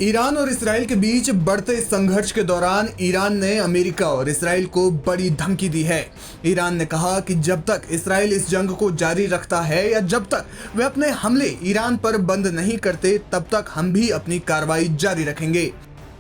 Iran और Israel के बीच बढ़ते संघर्ष के दौरान ईरान ने अमेरिका और इसराइल को बड़ी धमकी दी है। ईरान ने कहा कि जब तक इसराइल इस जंग को जारी रखता है या जब तक वे अपने हमले ईरान पर बंद नहीं करते, तब तक हम भी अपनी कार्रवाई जारी रखेंगे।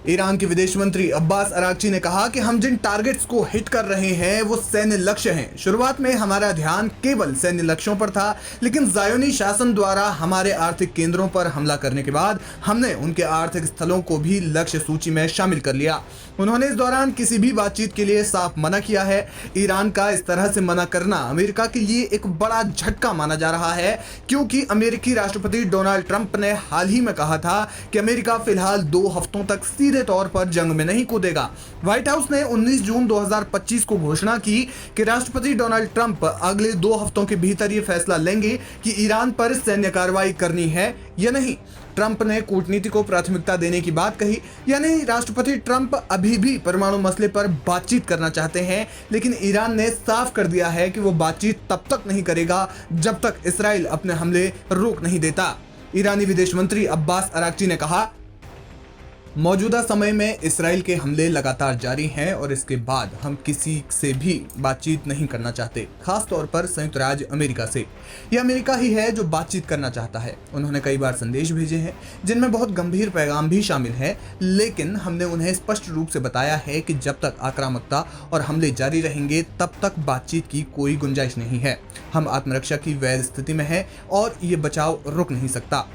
ईरान के विदेश मंत्री अब्बास अरागची ने कहा कि हम जिन टारगेट्स को हिट कर रहे हैं वो सैन्य लक्ष्य हैं। शुरुआत में हमारा ध्यान केवल सैन्य लक्ष्यों पर था, लेकिन ज़ायोनी शासन द्वारा हमारे आर्थिक केंद्रों पर हमला करने के बाद हमने उनके आर्थिक स्थलों को भी लक्ष्य सूची में शामिल कर लिया। उन्होंने इस दौरान किसी भी बातचीत के लिए साफ मना किया है। ईरान का इस तरह से मना करना अमेरिका के लिए एक बड़ा झटका माना जा रहा है, क्योंकि अमेरिकी राष्ट्रपति डोनाल्ड ट्रंप ने हाल ही में कहा था कि अमेरिका फिलहाल 2 हफ्तों तक सीधे तौर पर जंग में नहीं कूदेगा। व्हाइट हाउस ने 19 जून 2025 को घोषणा की कि राष्ट्रपति डोनाल्ड ट्रंप अगले 2 हफ्तों के भीतर यह फैसला लेंगे कि ईरान पर सैन्य कार्रवाई करनी है या नहीं। ट्रंप ने कूटनीति को प्राथमिकता देने की बात कही, यानी राष्ट्रपति ट्रंप अभी भी परमाणु मसले पर बातचीत करना चाहते हैं, लेकिन ईरान ने साफ कर दिया है कि वो बातचीत तब तक नहीं करेगा जब तक इसराइल अपने हमले रोक नहीं देता। ईरानी विदेश मंत्री अब्बास अरागची ने कहा, मौजूदा समय में इसराइल के हमले लगातार जारी हैं और इसके बाद हम किसी से भी बातचीत नहीं करना चाहते, खास तौर पर संयुक्त राज्य अमेरिका से। यह अमेरिका ही है जो बातचीत करना चाहता है। उन्होंने कई बार संदेश भेजे हैं जिनमें बहुत गंभीर पैगाम भी शामिल है, लेकिन हमने उन्हें स्पष्ट रूप से बताया है कि जब तक आक्रामकता और हमले जारी रहेंगे तब तक बातचीत की कोई गुंजाइश नहीं है। हम आत्मरक्षा की वैध स्थिति में हैं और ये बचाव रुक नहीं सकता।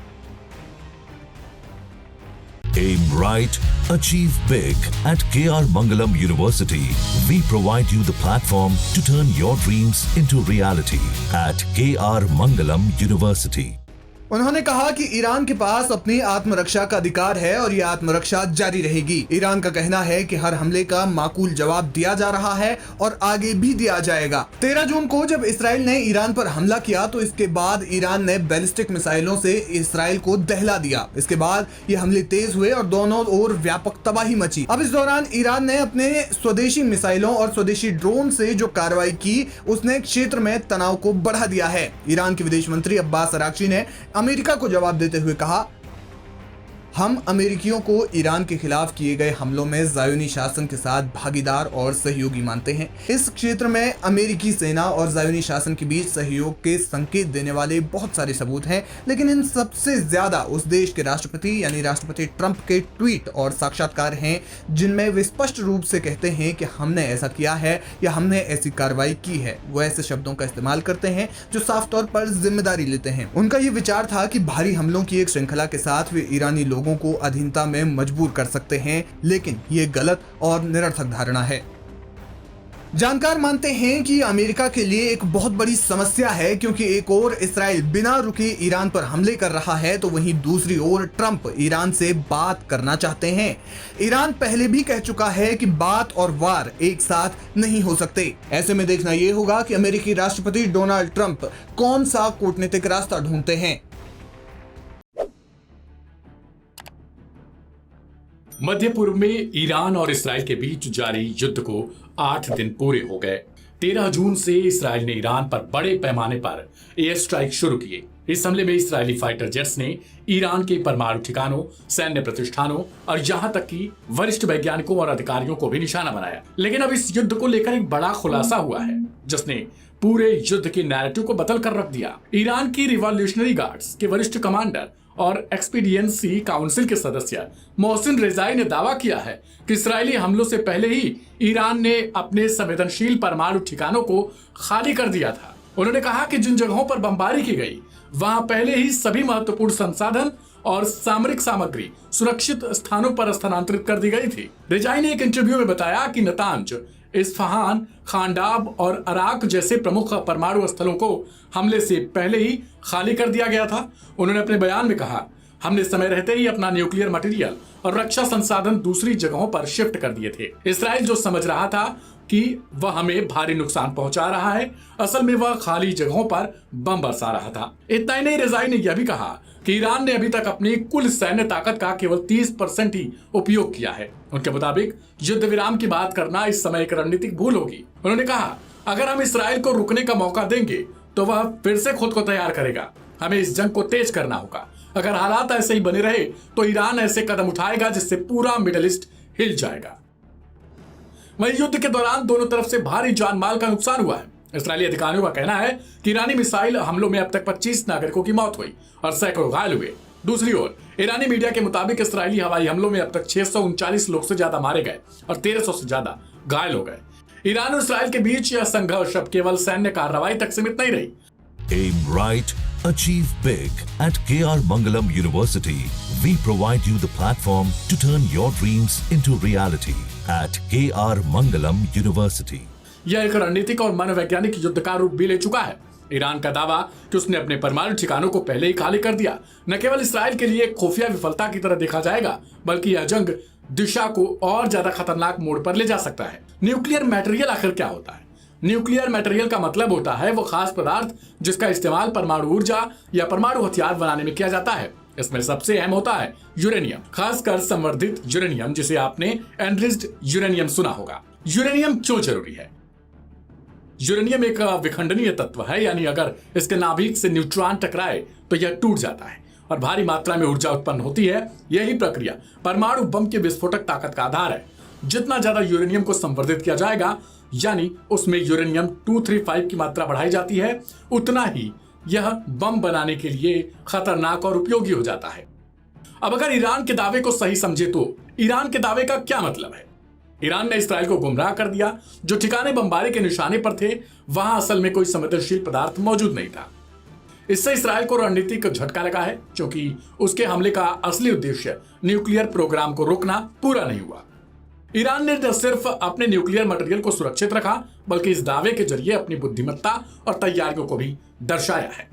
Aim right, achieve big. At KR Mangalam University, we provide you the platform to turn your dreams into reality. At KR Mangalam University. उन्होंने कहा कि ईरान के पास अपनी आत्मरक्षा का अधिकार है और यह आत्मरक्षा जारी रहेगी। ईरान का कहना है कि हर हमले का माकूल जवाब दिया जा रहा है और आगे भी दिया जाएगा। 13 जून को जब इसराइल ने ईरान पर हमला किया तो इसके बाद ईरान ने बैलिस्टिक मिसाइलों से इसराइल को दहला दिया। इसके बाद ये हमले तेज हुए और दोनों ओर व्यापक तबाही मची। अब इस दौरान ईरान ने अपने स्वदेशी मिसाइलों और स्वदेशी ड्रोन से जो कार्रवाई की, उसने क्षेत्र में तनाव को बढ़ा दिया है। ईरान के विदेश मंत्री अब्बास अरागची ने अमेरिका को जवाब देते हुए कहा, हम अमेरिकियों को ईरान के खिलाफ किए गए हमलों में ज़ायोनी शासन के साथ भागीदार और सहयोगी मानते हैं। इस क्षेत्र में अमेरिकी सेना और ज़ायोनी शासन के बीच सहयोग के संकेत देने वाले बहुत सारे सबूत हैं, लेकिन इन सबसे ज्यादा उस देश के राष्ट्रपति यानी राष्ट्रपति ट्रंप के ट्वीट और साक्षात्कार हैं, जिनमें वे स्पष्ट रूप से कहते हैं कि हमने ऐसा किया है या हमने ऐसी कार्रवाई की है। वो ऐसे शब्दों का इस्तेमाल करते हैं जो साफ तौर पर जिम्मेदारी लेते हैं। उनका ये विचार था कि भारी हमलों की एक श्रृंखला के साथ वे ईरानी लोगों को अधीनता में मजबूर कर सकते हैं, लेकिन ये गलत और निरर्थक धारणा है। जानकार मानते हैं कि अमेरिका के लिए एक बहुत बड़ी समस्या है, क्योंकि एक ओर इसराइल बिना रुके ईरान पर हमले कर रहा है तो वहीं दूसरी ओर ट्रंप ईरान से बात करना चाहते हैं। ईरान पहले भी कह चुका है कि बात और वार एक साथ नहीं हो सकते। ऐसे में देखना यह होगा कि अमेरिकी राष्ट्रपति डोनाल्ड ट्रंप कौन सा कूटनीतिक रास्ता ढूंढते हैं। मध्य पूर्व में ईरान और इसराइल के बीच जारी युद्ध को 8 दिन पूरे हो गए। 13 जून से इसराइल ने ईरान पर बड़े पैमाने पर एयर स्ट्राइक शुरू किए। इस हमले में इसराइली फाइटर जेट्स ने ईरान के परमाणु ठिकानों, सैन्य प्रतिष्ठानों और यहां तक कि वरिष्ठ वैज्ञानिकों और अधिकारियों को भी निशाना बनाया। लेकिन अब इस युद्ध को लेकर एक बड़ा खुलासा हुआ है, जिसने पूरे युद्ध के नैरेटिव को बदल कर रख दिया। ईरान की रिवॉल्यूशनरी गार्ड्स के वरिष्ठ कमांडर और एक्सपीडियंसी काउंसिल के सदस्य मोहसिन रेजाई ने दावा किया है कि इस्राएली हमलों से पहले ही ईरान ने अपने संवेदनशील परमाणु ठिकानों को खाली कर दिया था। उन्होंने कहा कि जिन जगहों पर बमबारी की गई वहां पहले ही सभी महत्वपूर्ण संसाधन और सामरिक सामग्री सुरक्षित स्थानों पर स्थानांतरित कर दी गई थी। रेजाई ने एक इंटरव्यू में बताया कि नतांज, इस्फहान, खांडाब और अराक जैसे प्रमुख परमाणु स्थलों को हमले से पहले ही खाली कर दिया गया था। उन्होंने अपने बयान में कहा, हमने समय रहते ही अपना न्यूक्लियर मटेरियल और रक्षा संसाधन दूसरी जगहों पर शिफ्ट कर दिए थे। इसराइल जो समझ रहा था कि वह हमें भारी नुकसान पहुंचा रहा है, असल में वह खाली जगहों पर बम बरसा रहा था। इतना ही नहीं, रेजाई ने यह भी कहा कि ईरान ने अभी तक अपनी कुल सैन्य ताकत का केवल 30% ही उपयोग किया है। उनके मुताबिक युद्ध विराम की बात करना इस समय एक रणनीतिक भूल होगी। उन्होंने कहा, अगर हम इसराइल को रुकने का मौका देंगे तो वह फिर से खुद को तैयार करेगा। हमें इस जंग को तेज करना होगा। अगर हालात ऐसे ही बने रहे तो ईरान ऐसे कदम उठाएगा जिससे पूरा मिडिल ईस्ट हिल जाएगा। वहीं युद्ध के दौरान दोनों तरफ से भारी जान माल का नुकसान हुआ है। इस्राएली अधिकारियों का कहना है कि ईरानी मिसाइल हमलों में अब तक 25 नागरिकों की मौत हुई और सैकड़ों घायल हुए। दूसरी ओर ईरानी मीडिया के मुताबिक इस्राएली हवाई हमलों में अब तक 639 लोग से ज्यादा मारे गए और 1300 से ज्यादा घायल हो गए। ईरान और इस्राएल के बीच यह संघर्ष अब केवल सैन्य कार्रवाई तक सीमित नहीं रही। Aim right, achieve big. At KR Mangalam University, we provide you the platform to turn your dreams into reality. At KR Mangalam University. यह एक रणनीतिक और मनोवैज्ञानिक युद्ध का रूप भी ले चुका है। ईरान का दावा कि उसने अपने परमाणु ठिकानों को पहले ही खाली कर दिया न केवल इसराइल के लिए खुफिया विफलता की तरह देखा जाएगा, बल्कि यह जंग दिशा को और ज्यादा खतरनाक मोड़ पर ले जा सकता है। न्यूक्लियर मटेरियल आखिर क्या होता है? न्यूक्लियर मटेरियल का मतलब होता है वो खास पदार्थ जिसका इस्तेमाल परमाणु ऊर्जा या परमाणु हथियार बनाने में किया जाता है। इसमें सबसे अहम होता है यूरेनियम, खासकर संवर्धित यूरेनियम, जिसे आपने एनरिच्ड यूरेनियम सुना होगा। यूरेनियम क्यों जरूरी है? यूरेनियम एक विखंडनीय तत्व है, यानी अगर इसके नाभिक से न्यूट्रॉन टकराए तो यह टूट जाता है और भारी मात्रा में ऊर्जा उत्पन्न होती है। यही प्रक्रिया परमाणु बम के विस्फोटक ताकत का आधार है। जितना ज्यादा यूरेनियम को संवर्धित किया जाएगा, यानी उसमें यूरेनियम 235 की मात्रा बढ़ाई जाती है, उतना ही यह बम बनाने के लिए खतरनाक और उपयोगी हो जाता है। अब अगर ईरान के दावे को सही समझे तो ईरान के दावे का क्या मतलब है? ईरान ने इसराइल को गुमराह कर दिया। जो ठिकाने बमबारी के निशाने पर थे वहां असल में कोई संवेदनशील पदार्थ मौजूद नहीं था। इससे इसराइल को रणनीतिक झटका लगा है, क्योंकि उसके हमले का असली उद्देश्य न्यूक्लियर प्रोग्राम को रोकना पूरा नहीं हुआ। ईरान ने न सिर्फ अपने न्यूक्लियर मटेरियल को सुरक्षित रखा, बल्कि इस दावे के जरिए अपनी बुद्धिमत्ता और तैयारियों को भी दर्शाया है।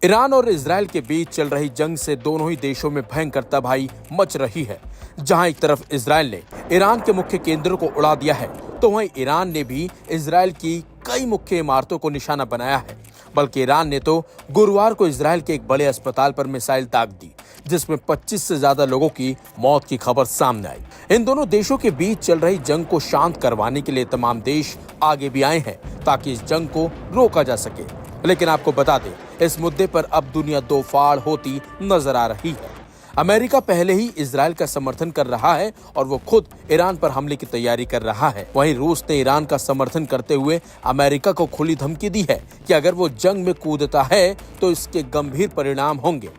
ईरान और इजराइल के बीच चल रही जंग से दोनों ही देशों में भयंकर तबाही मच रही है। जहां एक तरफ इजराइल ने ईरान के मुख्य केंद्रों को उड़ा दिया है, तो वहीं ईरान ने भी इजराइल की कई मुख्य इमारतों को निशाना बनाया है। बल्कि ईरान ने तो गुरुवार को इजराइल के एक बड़े अस्पताल पर मिसाइल दाग दी, जिसमें 25 से ज्यादा लोगों की मौत की खबर सामने आई। इन दोनों देशों के बीच चल रही जंग को शांत करवाने के लिए तमाम देश आगे भी आए हैं ताकि इस जंग को रोका जा सके। लेकिन आपको बता दें, इस मुद्दे पर अब दुनिया दो फाड़ होती नजर आ रही है। अमेरिका पहले ही इजराइल का समर्थन कर रहा है और वो खुद ईरान पर हमले की तैयारी कर रहा है। वहीं रूस ने ईरान का समर्थन करते हुए अमेरिका को खुली धमकी दी है कि अगर वो जंग में कूदता है तो इसके गंभीर परिणाम होंगे।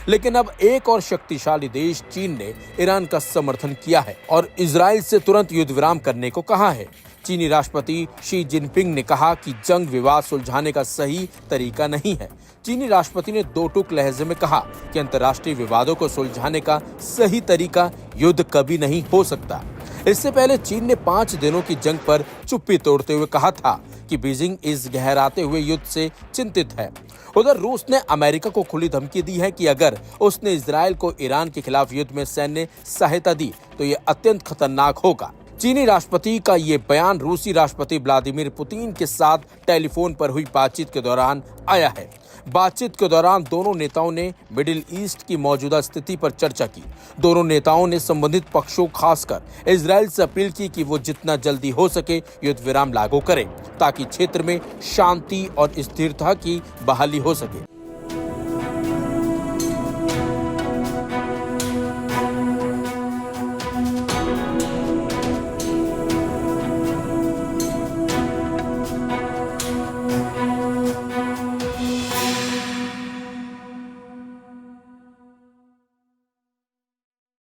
लेकिन अब एक और शक्तिशाली देश चीन ने ईरान का समर्थन किया है और इजराइल से तुरंत युद्ध विराम करने को कहा है। चीनी राष्ट्रपति शी जिनपिंग ने कहा कि जंग विवाद सुलझाने का सही तरीका नहीं है। चीनी राष्ट्रपति ने दो टूक लहजे में कहा कि अंतर्राष्ट्रीय विवादों को सुलझाने का सही तरीका युद्ध कभी नहीं हो सकता। इससे पहले चीन ने 5 दिनों की जंग पर चुप्पी तोड़ते हुए कहा था कि बीजिंग इस गहराते हुए युद्ध से चिंतित है। उधर रूस ने अमेरिका को खुली धमकी दी है कि अगर उसने इजराइल को ईरान के खिलाफ युद्ध में सैन्य सहायता दी तो ये अत्यंत खतरनाक होगा। चीनी राष्ट्रपति का ये बयान रूसी राष्ट्रपति व्लादिमीर पुतिन के साथ टेलीफोन पर हुई बातचीत के दौरान आया है। बातचीत के दौरान दोनों नेताओं ने मिडिल ईस्ट की मौजूदा स्थिति पर चर्चा की। दोनों नेताओं ने संबंधित पक्षों खासकर इजराइल से अपील की कि वो जितना जल्दी हो सके युद्ध विराम लागू करे ताकि क्षेत्र में शांति और स्थिरता की बहाली हो सके।